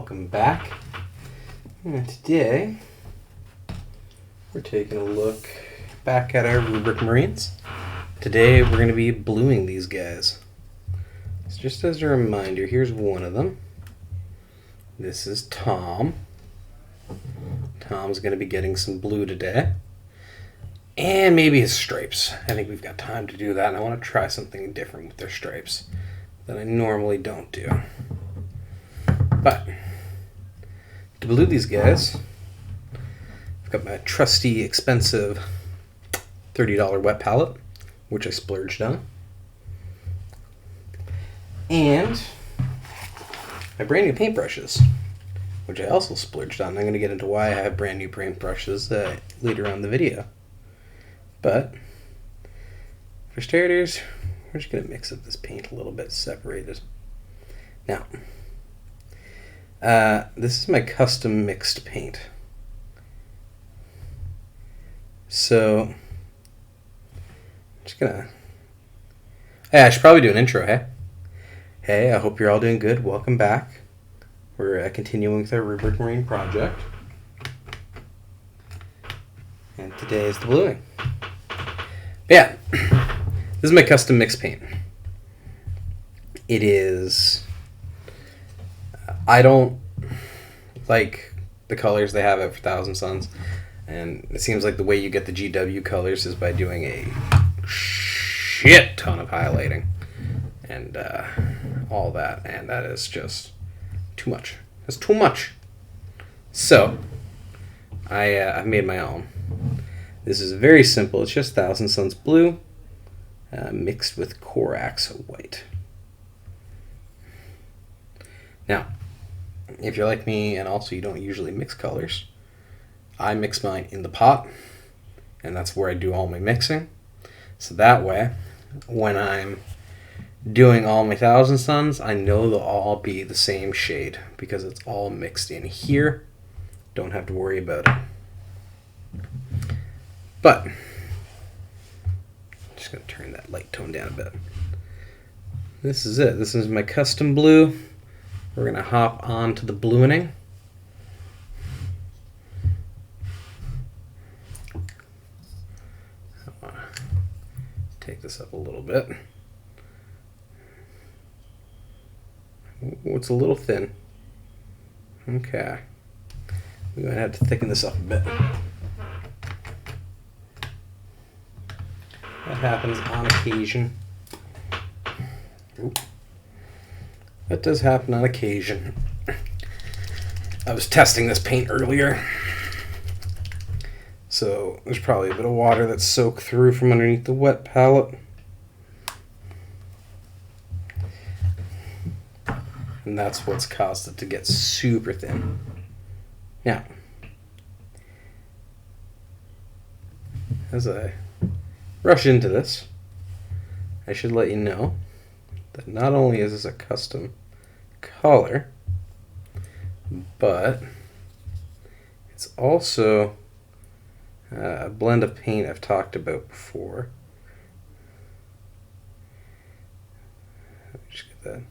welcome back. And today we're taking a look back at our rubric Marines. Today we're going to be bluing these guys. So just as a reminder, here's one of them. This is Tom. Tom's going to be getting some blue today. And maybe his stripes. I think we've got time to do that, and I want to try something different with their stripes that I normally don't do. But to blue these guys, I've got my trusty, expensive $30 wet palette, which I splurged on, and my brand new paintbrushes, which I also splurged on. I'm going to get into why I have brand new paintbrushes later on in the video. But for starters, we're just going to mix up this paint a little bit, separated. Now, this is my custom mixed paint. So, I'm just gonna... Hey, I should probably do an intro, hey? Hey, I hope you're all doing good. Welcome back. We're continuing with our rubric Marine project. And today is the bluing. But yeah, this is my custom mixed paint. It is... I don't like the colors they have at Thousand Suns, and it seems like the way you get the GW colors is by doing a shit ton of highlighting and all that, and that is just too much. That's too much. So I've made my own. This is very simple. It's just Thousand Suns blue mixed with Corax white. Now, if you're like me and also you don't usually mix colors, I mix mine in the pot, and that's where I do all my mixing. So that way, when I'm doing all my Thousand Suns, I know they'll all be the same shade because it's all mixed in here. Don't have to worry about it. But, I'm just going to turn that light tone down a bit. This is it. This is my custom blue. We're going to hop on to the bluening. I want to take this up a little bit. Ooh, it's a little thin. Okay. We're going to have to thicken this up a bit. That happens on occasion. Ooh. That does happen on occasion. I was testing this paint earlier, so there's probably a bit of water that's soaked through from underneath the wet palette. And that's what's caused it to get super thin. Now, as I rush into this, I should let you know that not only is this a custom color, but it's also a blend of paint I've talked about before. Let me just get that.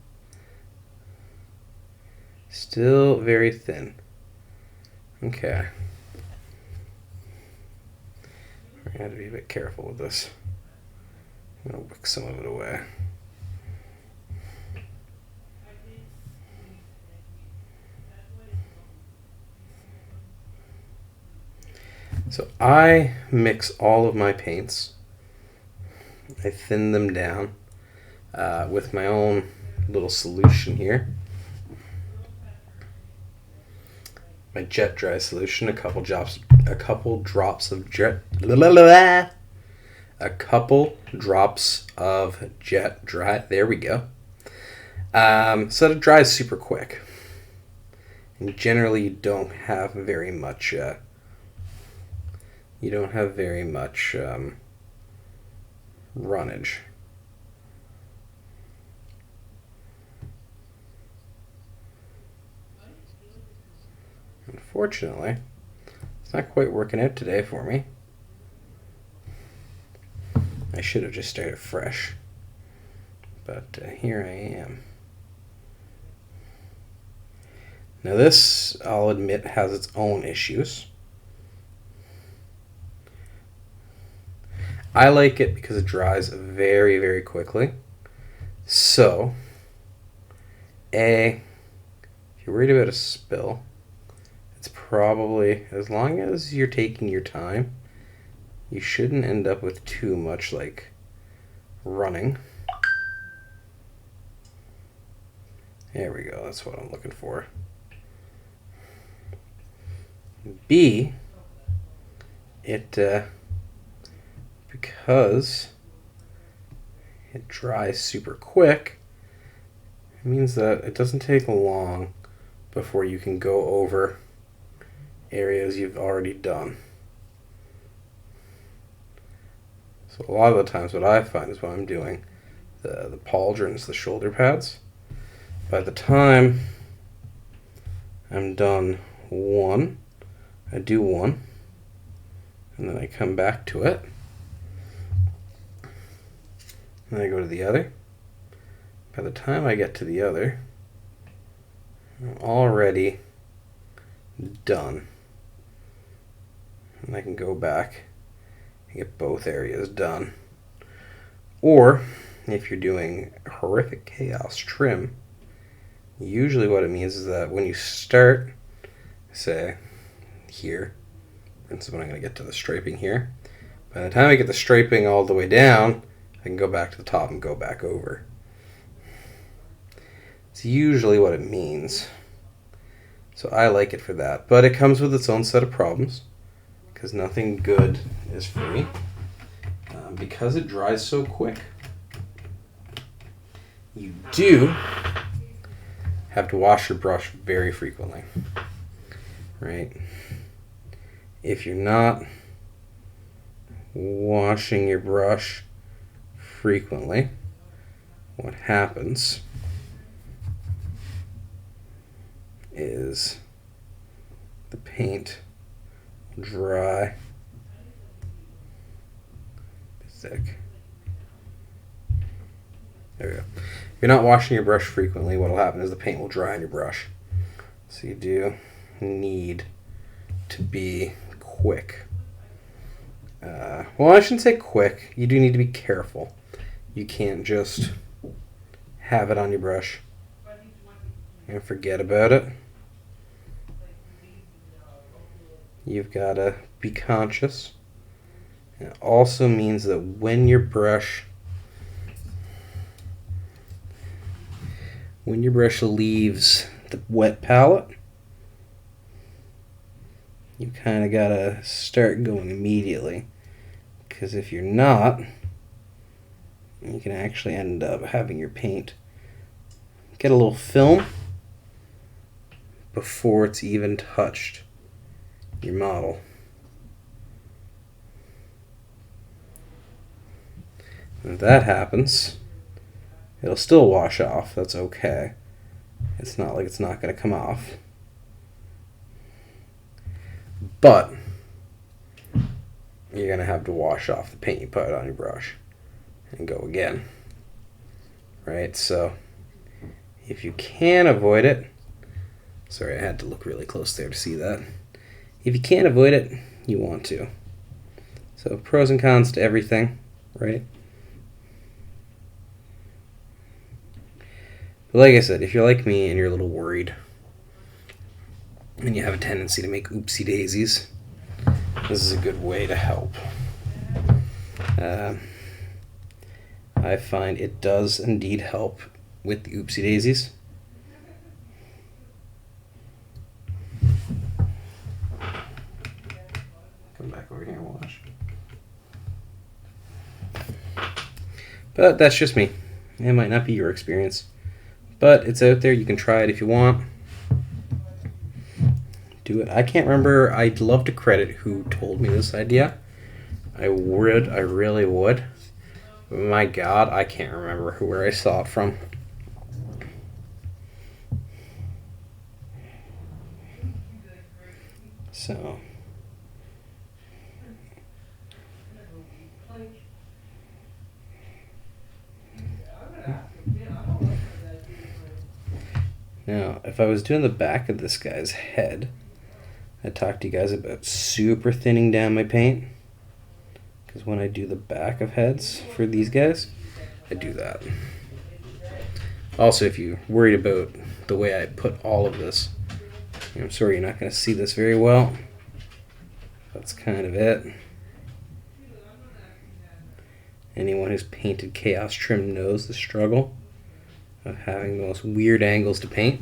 Still very thin. Okay. We're going to have to be a bit careful with this. I'm going to wick some of it away. So I mix all of my paints. I thin them down with my own little solution here. My jet dry solution, a couple drops of jet dry. There we go. So it dries super quick, and generally you don't have very much. Runnage. Unfortunately, it's not quite working out today for me. I should have just started fresh, but here I am. Now this, I'll admit, has its own issues. I like it because it dries very, very quickly. So, if you're worried about a spill, it's probably, as long as you're taking your time, you shouldn't end up with too much like running. There we go, that's what I'm looking for. B, because it dries super quick, it means that it doesn't take long before you can go over areas you've already done. So a lot of the times what I find is when I'm doing the pauldrons, the shoulder pads, by the time I'm done one, I do one, and then I come back to it, and I go to the other. By the time I get to the other, I'm already done. And I can go back and get both areas done. Or, if you're doing horrific chaos trim, usually what it means is that when you start, say, here, for instance, when I'm going to get to the striping here, by the time I get the striping all the way down, I can go back to the top and go back over. It's usually what it means. So I like it for that. But it comes with its own set of problems, because nothing good is free. Because it dries so quick, you do have to wash your brush very frequently, right? If you're not washing your brush frequently, what happens is the paint will dry thick. There we go. If you're not washing your brush frequently, what will happen is the paint will dry on your brush. So you do need to be quick. Well, I shouldn't say quick. You do need to be careful. You can't just have it on your brush and forget about it. You've got to be conscious. And it also means that when your brush leaves the wet palette, you kind of got to start going immediately. Because if you're not, you can actually end up having your paint get a little film before it's even touched your model. And if that happens, it'll still wash off. That's okay. It's not like it's not going to come off. But you're going to have to wash off the paint you put on your brush and go again. Right? So if you can avoid it, sorry, I had to look really close there to see that. If you can't avoid it, you want to. So pros and cons to everything, right? But like I said, if you're like me and you're a little worried and you have a tendency to make oopsie daisies, this is a good way to help. I find it does indeed help with the oopsie daisies. Come back over here and wash. But that's just me. It might not be your experience. But it's out there. You can try it if you want. Do it. I can't remember. I'd love to credit who told me this idea. I really would. But my God, I can't remember where I saw it from. So. Now, if I was doing the back of this guy's head, I talked to you guys about super thinning down my paint. Because when I do the back of heads for these guys, I do that. Also, if you're worried about the way I put all of this, I'm sorry you're not going to see this very well. That's kind of it. Anyone who's painted Chaos Trim knows the struggle of having the most weird angles to paint.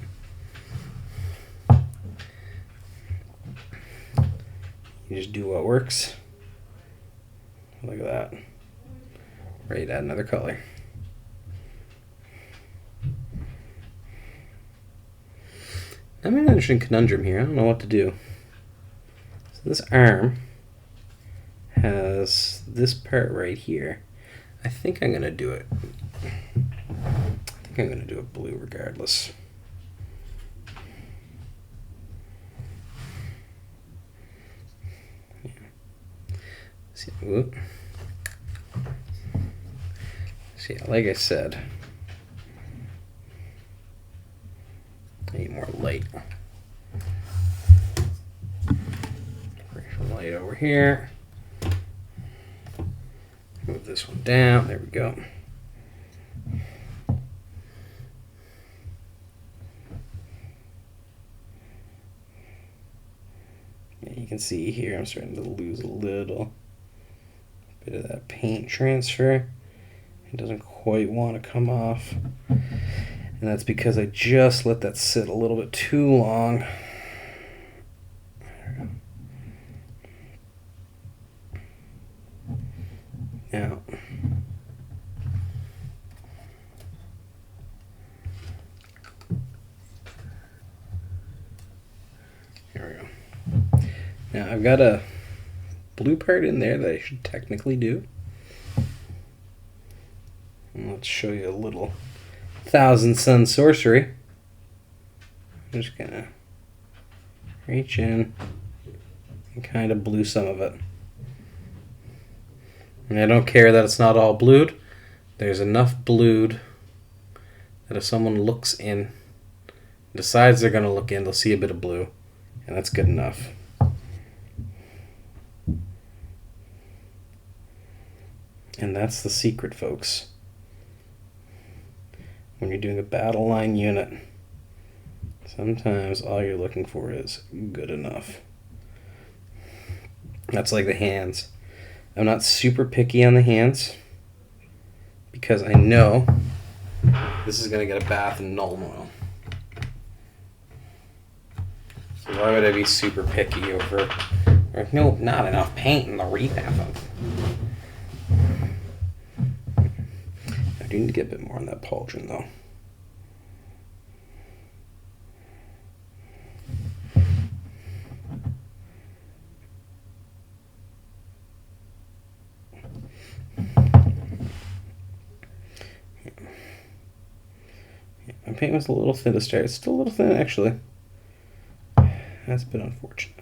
You just do what works. Look at that. Ready to add another color. I'm in an interesting conundrum here. I don't know what to do. So this arm has this part right here. I think I'm going to do it. I think I'm going to do it blue regardless. Yeah. See, whoop. See, like I said, I need more light. Bring some light over here. Move this one down. There we go. Yeah, you can see here I'm starting to lose a little bit of that paint transfer. It doesn't quite want to come off. And that's because I just let that sit a little bit too long. There we go. Now, here we go. Now I've got a blue part in there that I should technically do. And let's show you a little Thousand Sun sorcery. I'm just gonna reach in and kind of blue some of it. And I don't care that it's not all blued. There's enough blued that if someone looks in, decides they're gonna look in, they'll see a bit of blue, and that's good enough. And that's the secret, folks. When you're doing a battle line unit, sometimes all you're looking for is good enough. That's like the hands. I'm not super picky on the hands because I know this is going to get a bath in Nuln Oil. So why would I be super picky over, or no, not enough paint in the rebath of? I do need to get a bit more on that pauldron though. My paint was a little thin to start. It's still a little thin actually. That's a bit unfortunate.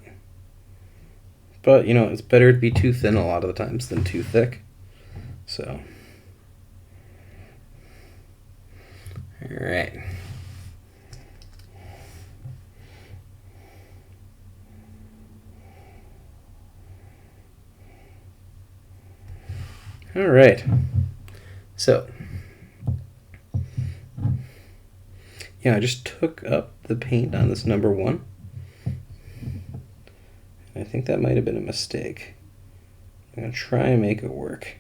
But you know, it's better to be too thin a lot of the times than too thick. So alright. Alright. So yeah, I just took up the paint on this number 1. I think that might have been a mistake. I'm going to try and make it work.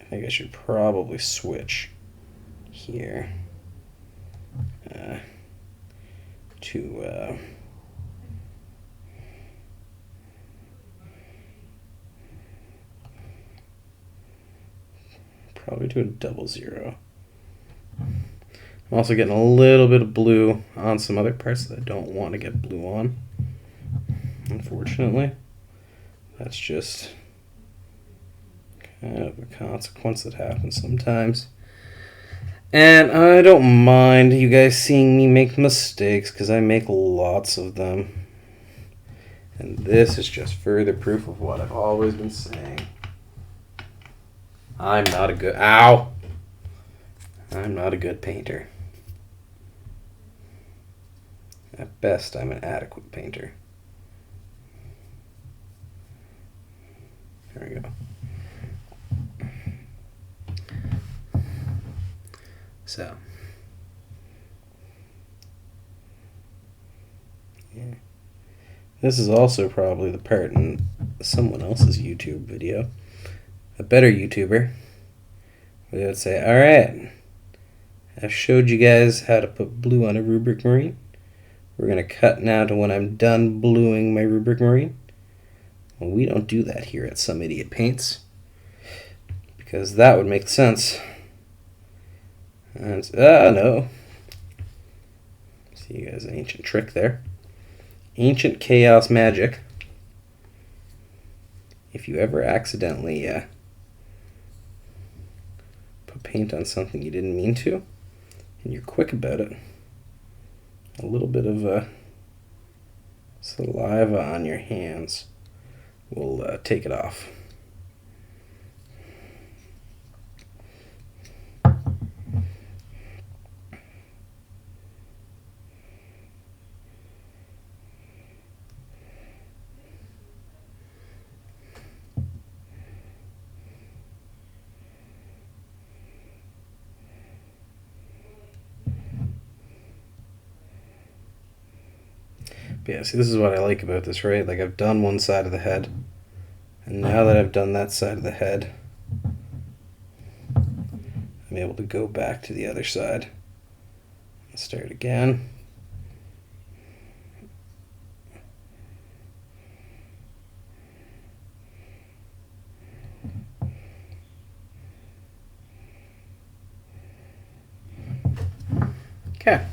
I think I should probably switch here to probably to a 00. I'm also getting a little bit of blue on some other parts that I don't want to get blue on, unfortunately. That's just kind of a consequence that happens sometimes. And I don't mind you guys seeing me make mistakes because I make lots of them. And this is just further proof of what I've always been saying. I'm not a good... Ow! I'm not a good painter. At best, I'm an adequate painter. There we go. So, yeah. This is also probably the part in someone else's YouTube video. A better YouTuber would say, alright, I've showed you guys how to put blue on a rubric marine. We're going to cut now to when I'm done bluing my rubric marine. Well, we don't do that here at Some Idiot Paints, because that would make sense. And, no. See you guys, an ancient trick there. Ancient chaos magic. If you ever accidentally put paint on something you didn't mean to, and you're quick about it, a little bit of saliva on your hands will take it off. But yeah, see, this is what I like about this, right? Like, I've done one side of the head, and now that I've done that side of the head, I'm able to go back to the other side and start again. Okay.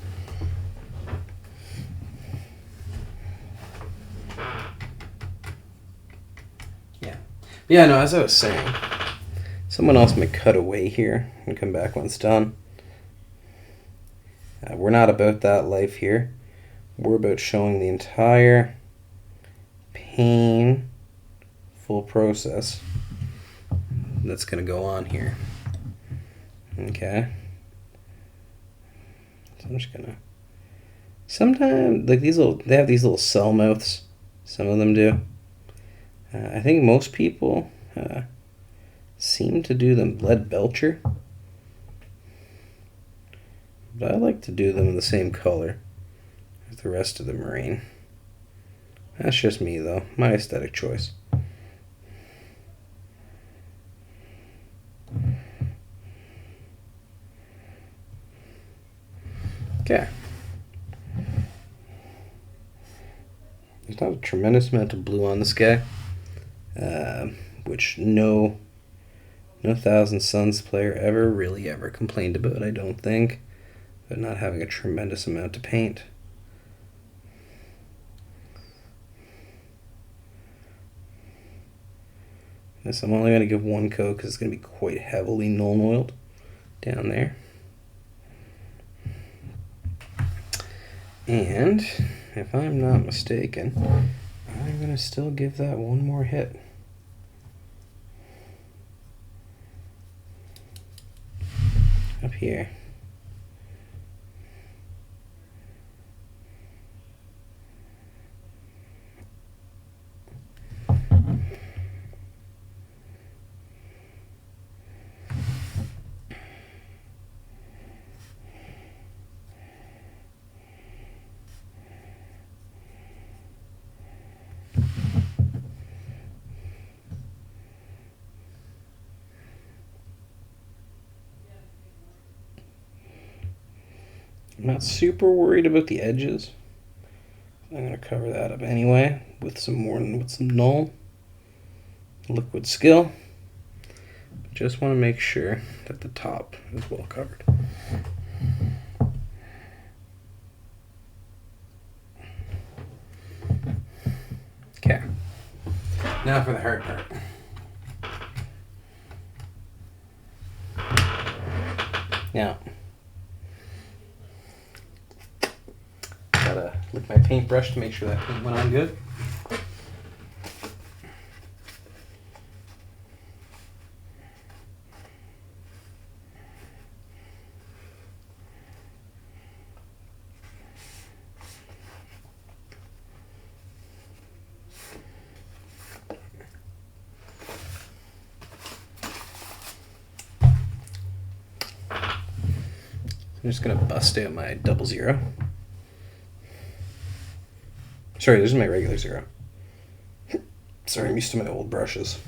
Yeah, no, as I was saying, someone else may cut away here and come back when it's done. We're not about that life here. We're about showing the entire painful process that's going to go on here. Okay. So I'm just going to... Sometimes, like they have these little cell mouths. Some of them do. I think most people seem to do them lead belcher, but I like to do them in the same color as the rest of the marine. That's just me, though. My aesthetic choice. Okay. There's not a tremendous amount of blue on this guy. Which no Thousand Suns player ever complained about, I don't think, but not having a tremendous amount to paint. This I'm only going to give one coat because it's going to be quite heavily Nuln oiled down there. And if I'm not mistaken, I'm going to still give that one more hit. Up here. I'm not super worried about the edges. I'm going to cover that up anyway with some Nuln liquid skill. Just want to make sure that the top is well covered. Okay. Now for the hard part. Now, gotta lick my paintbrush to make sure that paint went on good. I'm just going to bust out my 00. Sorry, this is my regular 0. Sorry, I'm used to my old brushes.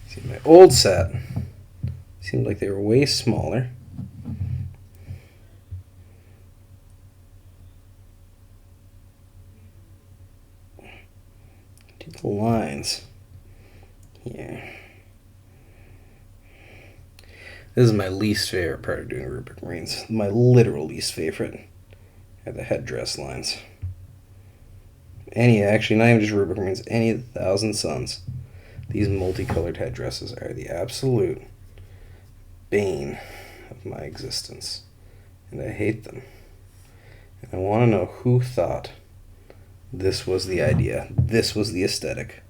See, my old set seemed like they were way smaller. Do the lines here. This is my least favorite part of doing rubric marines. My literal least favorite are the headdress lines. Actually not even just rubric marines, any of the Thousand Suns. These multicolored headdresses are the absolute bane of my existence. And I hate them. And I want to know who thought this was the idea. This was the aesthetic.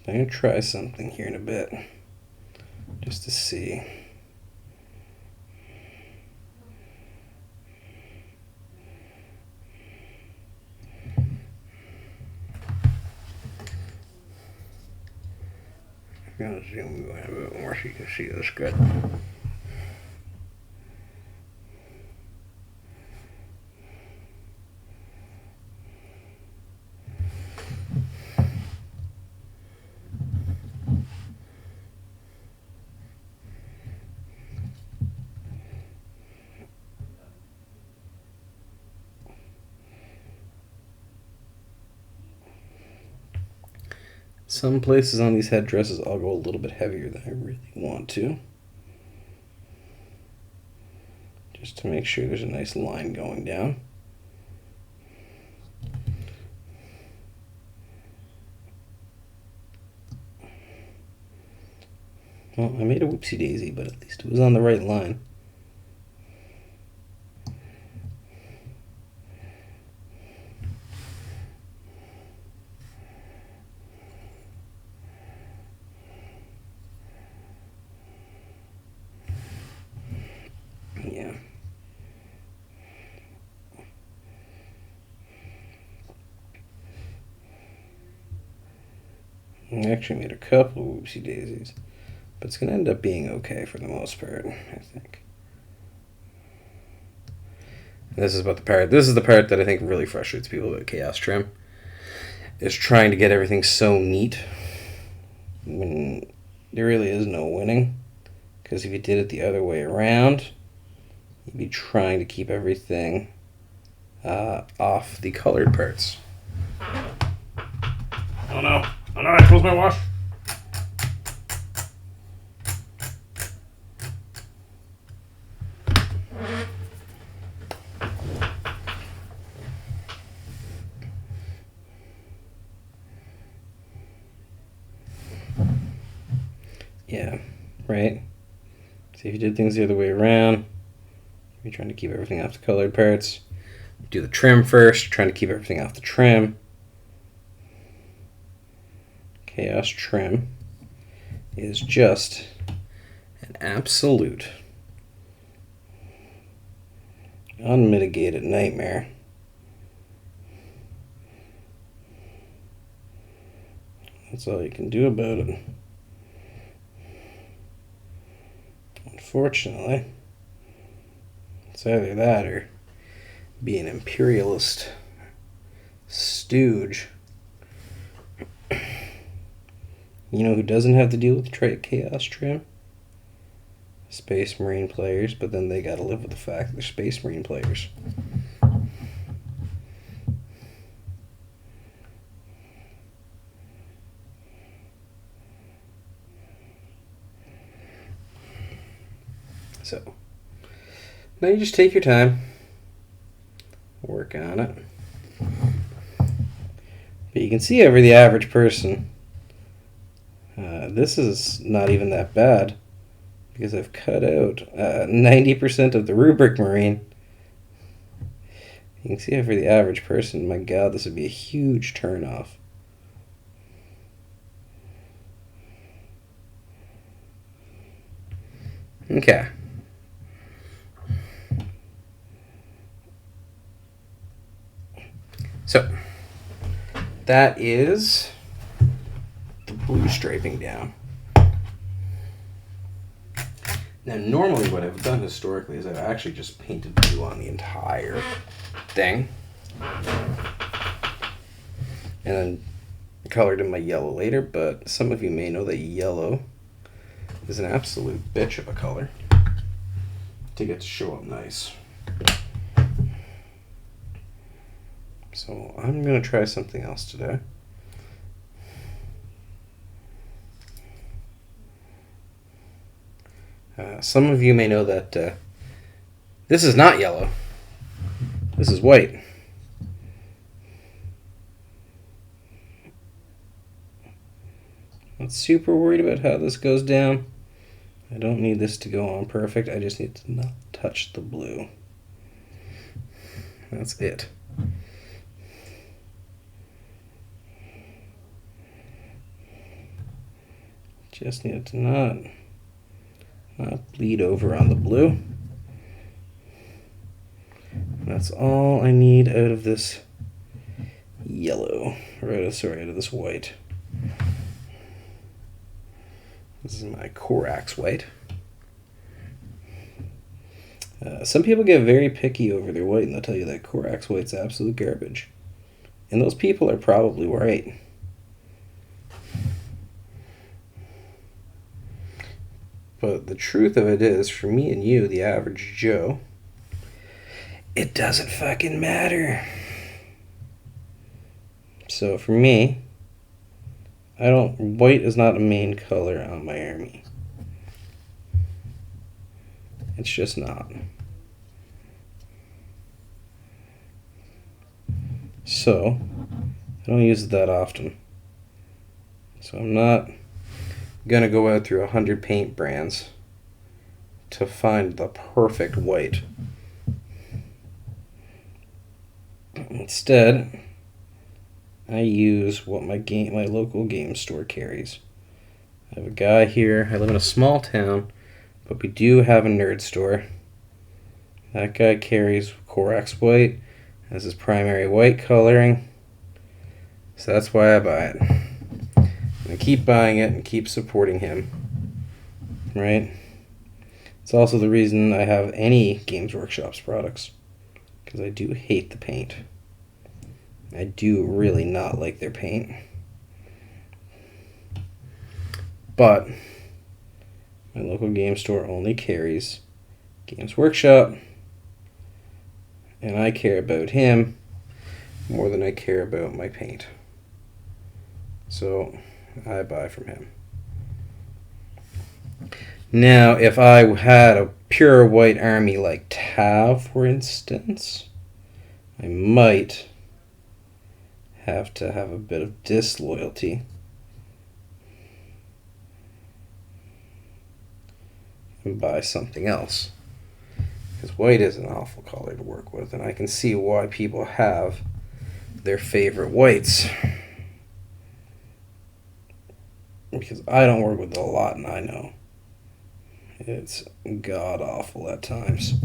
I'm going to try something here in a bit, just to see. I'm going to zoom in a bit more so you can see this good. Some places on these headdresses I'll go a little bit heavier than I really want to. Just to make sure there's a nice line going down. Well, I made a whoopsie daisy, but at least it was on the right line. Yeah. I actually made a couple of whoopsie daisies, but it's going to end up being okay for the most part, I think. This is about the part. This is the part that I think really frustrates people about Chaos Trim, is trying to get everything so neat when there really is no winning. Because if you did it the other way around, you'd be trying to keep everything off the colored parts. Oh no! Oh no! I closed my wash. Yeah, right? See, if you did things the other way around, you're trying to keep everything off the colored parts. You do the trim first, trying to keep everything off the trim. Chaos Trim is just an absolute unmitigated nightmare. That's all you can do about it. Unfortunately, it's either that or be an imperialist stooge. You know who doesn't have to deal with Chaos Trim? Space Marine players, but then they gotta live with the fact that they're Space Marine players. So, now you just take your time, work on it. But you can see over the average person, this is not even that bad because I've cut out 90% of the rubric marine You can see how for the average person, my God, this would be a huge turnoff. Okay. So, that is the blue striping down. Now, normally what I've done historically is I've actually just painted blue on the entire thing. And then colored in my yellow later, but some of you may know that yellow is an absolute bitch of a color to get to show up nice. So I'm going to try something else today. Some of you may know that this is not yellow. This is white. Not super worried about how this goes down. I don't need this to go on perfect. I just need to not touch the blue. That's it. Just need it to not bleed over on the blue. That's all I need out of this yellow, or out of this white. This is my Corax white. Some people get very picky over their white, and they'll tell you that Corax white's absolute garbage. And those people are probably right. But the truth of it is, for me and you, the average Joe, it doesn't fucking matter. So for me, white is not a main color on my army. It's just not. So, I don't use it that often. So I'm not gonna go out through 100 paint brands to find the perfect white. Instead, I use what my local game store carries. I have a guy here. I live in a small town, but we do have a nerd store. That guy carries Corax white as his primary white coloring, so that's why I buy it. And I keep buying it and keep supporting him, right? It's also the reason I have any Games Workshop's products, because I do hate the paint. I do really not like their paint. But my local game store only carries Games Workshop, and I care about him more than I care about my paint. So I buy from him. Now, if I had a pure white army like Tav, for instance, I might have to have a bit of disloyalty and buy something else. Because white is an awful color to work with, and I can see why people have their favorite whites. Because I don't work with it a lot, and I know it's god awful at times.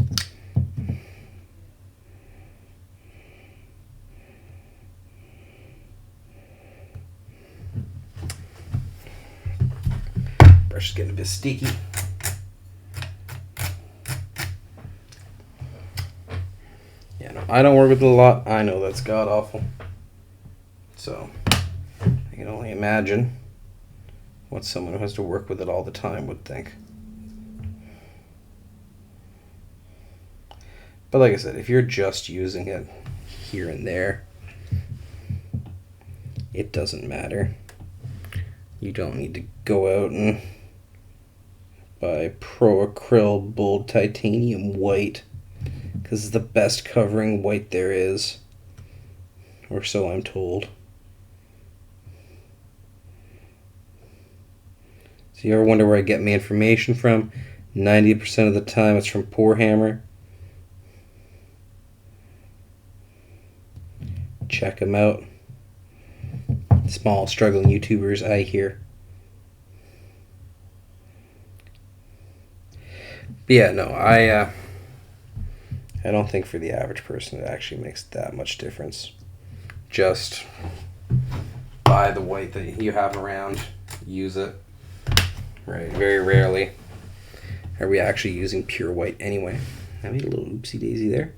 Brush is getting a bit sticky. Yeah, no, I don't work with it a lot. I know that's god awful. So I can only imagine what someone who has to work with it all the time would think. But like I said, if you're just using it here and there, it doesn't matter. You don't need to go out and buy Pro Acryl Bold Titanium White, because it's the best covering white there is, or so I'm told. So you ever wonder where I get my information from? 90% of the time it's from Pour Hammer. check them out. Small, struggling YouTubers, I hear. But yeah, no, I don't think for the average person it actually makes that much difference. Just buy the white that you have around, use it. Right, very rarely are we actually using pure white anyway. I made a little oopsie daisy there.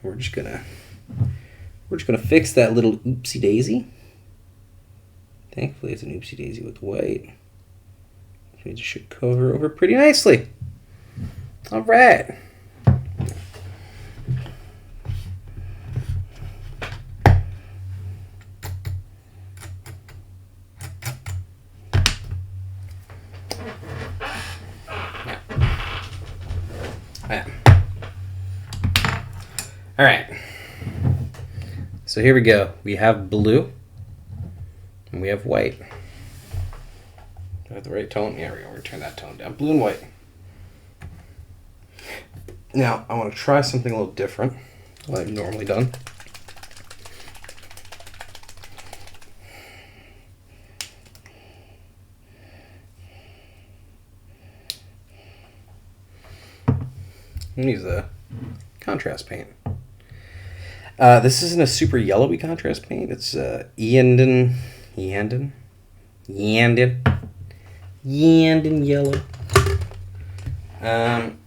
We're just gonna fix that little oopsie daisy. Thankfully, it's an oopsie daisy with white. It should cover over pretty nicely. All right. All right. So here we go. We have blue and we have white. Do I have the right tone? Yeah, we're going to turn that tone down. Blue and white. Now, I want to try something a little different than I've normally done. I'm going to use a contrast paint. This isn't a super yellowy contrast paint. It's Yandin yellow.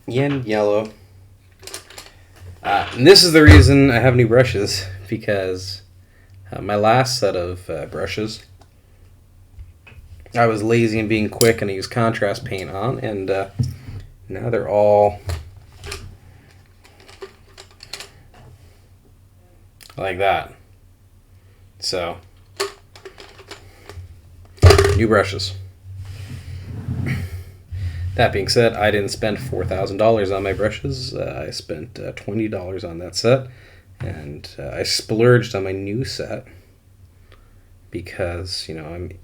Yandin yellow. And this is the reason I have new brushes, because my last set of brushes, I was lazy and being quick and I used contrast paint on, and now they're all like that. So, new brushes. That being said, I didn't spend $4,000 on my brushes. I spent $20 on that set, and I splurged on my new set because, you know, I'm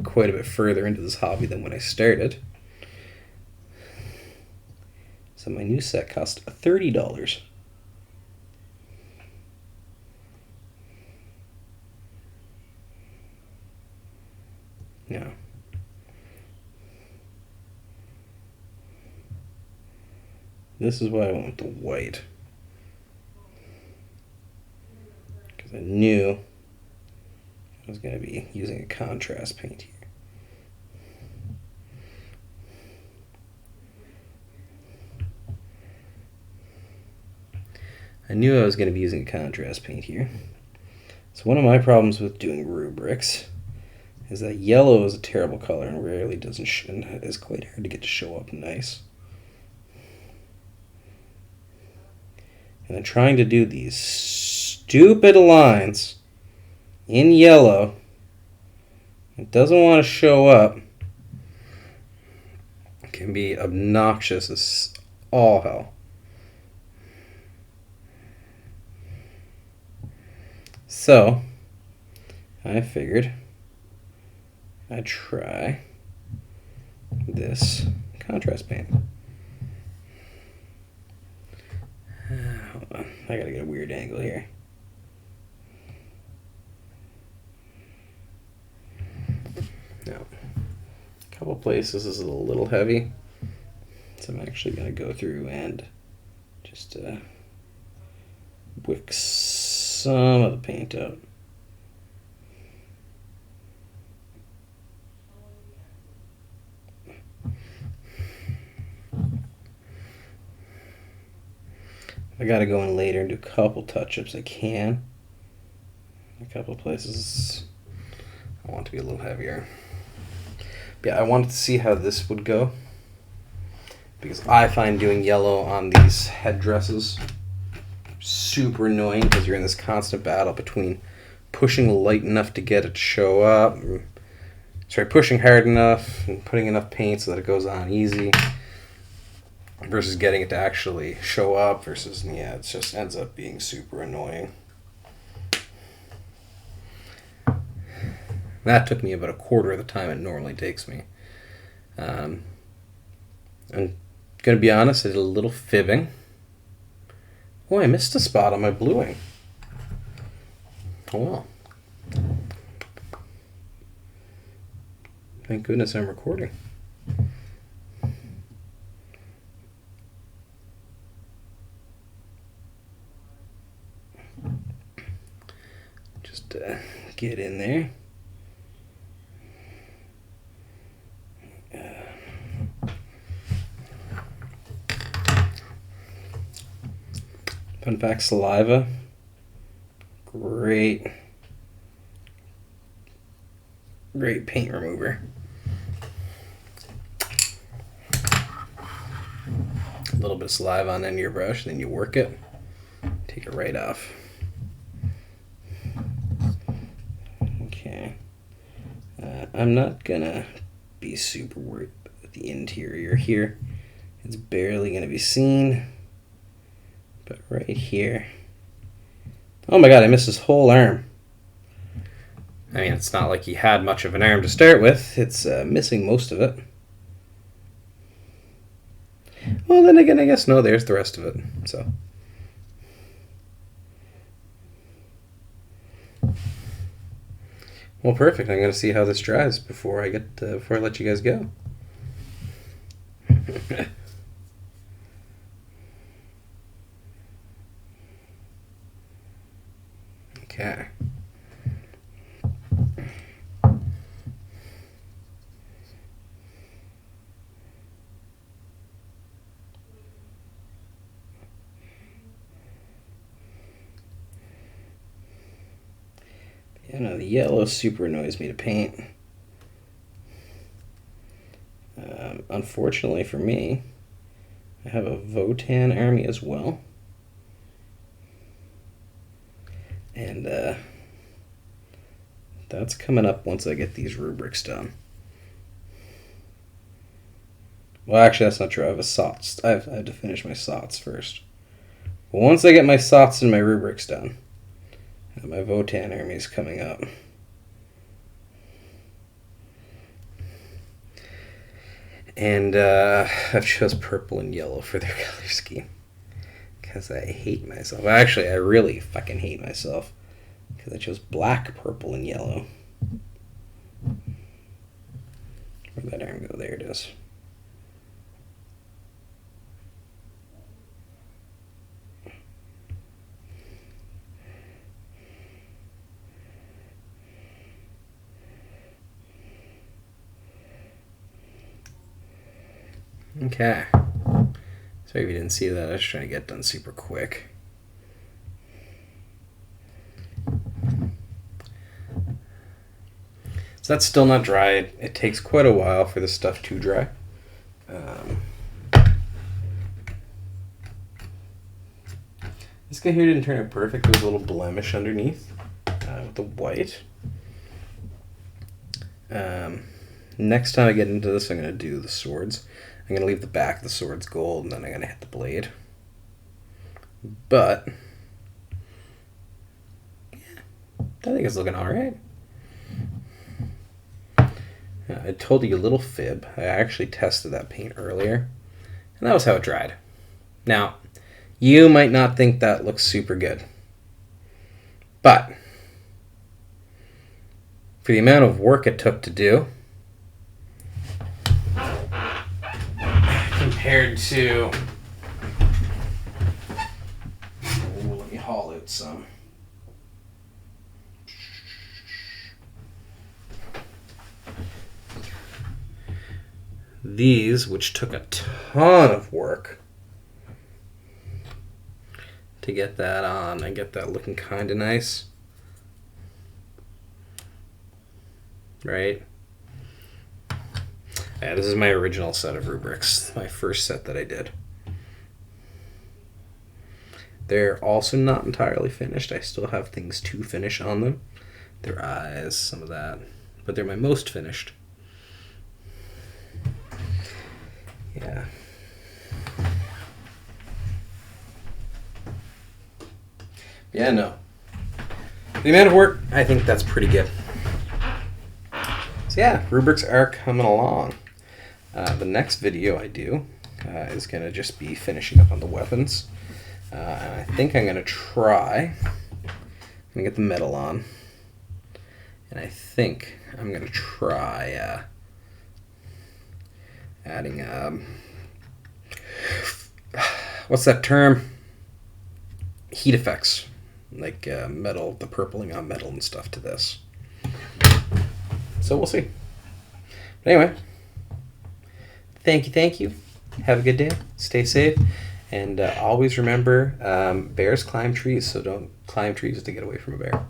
quite a bit further into this hobby than when I started. So my new set cost $30. Yeah. This is why I went with the white, because I knew I was going to be using a contrast paint here. I knew I was going to be using a contrast paint here. So one of my problems with doing rubrics is that yellow is a terrible color and rarely doesn't is quite hard to get to show up nice. And then trying to do these stupid lines in yellow, it doesn't want to show up, it can be obnoxious as all hell. So I figured I'd try this contrast paint. Hold on, I gotta get a weird angle here. Now, a couple places is a little heavy, so I'm actually gonna go through and just wick some of the paint out. I gotta go in later and do a couple touch-ups. I can. A couple places I want to be a little heavier. But yeah, I wanted to see how this would go, because I find doing yellow on these headdresses super annoying, because you're in this constant battle between pushing light enough to get it to show up, pushing hard enough and putting enough paint so that it goes on easy, versus getting it to actually show up, versus, yeah, it just ends up being super annoying. That took me about a quarter of the time it normally takes me. I'm going to be honest, I did a little fibbing. Oh, I missed a spot on my bluing. Oh well. Thank goodness I'm recording. Just get in there. Fun fact, saliva. Great paint remover. A little bit of saliva on the end of your brush, then you work it, take it right off. Okay. I'm not gonna be super worried about the interior here. It's barely gonna be seen, but right here. Oh my god, I missed his whole arm. I mean, it's not like he had much of an arm to start with. It's missing most of it. Well, then again, I guess no, there's the rest of it. So, well, perfect. I'm gonna see how this dries before I let you guys go. Okay. Yeah, no, the yellow super annoys me to paint. Unfortunately for me, I have a Votan army as well. And that's coming up once I get these rubrics done. Well, actually, that's not true. I have a SOTS. I have to finish my SOTS first. But once I get my SOTS and my rubrics done, my Votan army is coming up. And I've chose purple and yellow for their color scheme. Because I hate myself. Actually, I really fucking hate myself. Because I chose black, purple, and yellow. Where'd that arm go? There it is. Okay. Sorry if you didn't see that. I was trying to get done super quick. So that's still not dried. It takes quite a while for the stuff to dry. This guy here didn't turn out perfect. There's a little blemish underneath with the white. Next time I get into this, I'm going to do the swords. I'm going to leave the back of the swords gold, and then I'm going to hit the blade. But, yeah, I think it's looking alright. I told you a little fib. I actually tested that paint earlier, and that was how it dried. Now, you might not think that looks super good, but for the amount of work it took to do, compared to, let me haul out some. These, which took a ton of work to get that on and get that looking kind of nice, right? Yeah, this is my original set of rubrics, my first set that I did. They're also not entirely finished. I still have things to finish on them. Their eyes, some of that, but they're my most finished. Yeah. Yeah, no. The amount of work, I think that's pretty good. So yeah, rubrics are coming along. The next video I do is going to just be finishing up on the weapons. And I think I'm going to try gonna get the metal on. And I think I'm gonna try adding what's that term? Heat effects, like metal, the purpling on metal and stuff to this. So we'll see. But anyway, thank you. Have a good day. Stay safe. And always remember, bears climb trees, so don't climb trees to get away from a bear.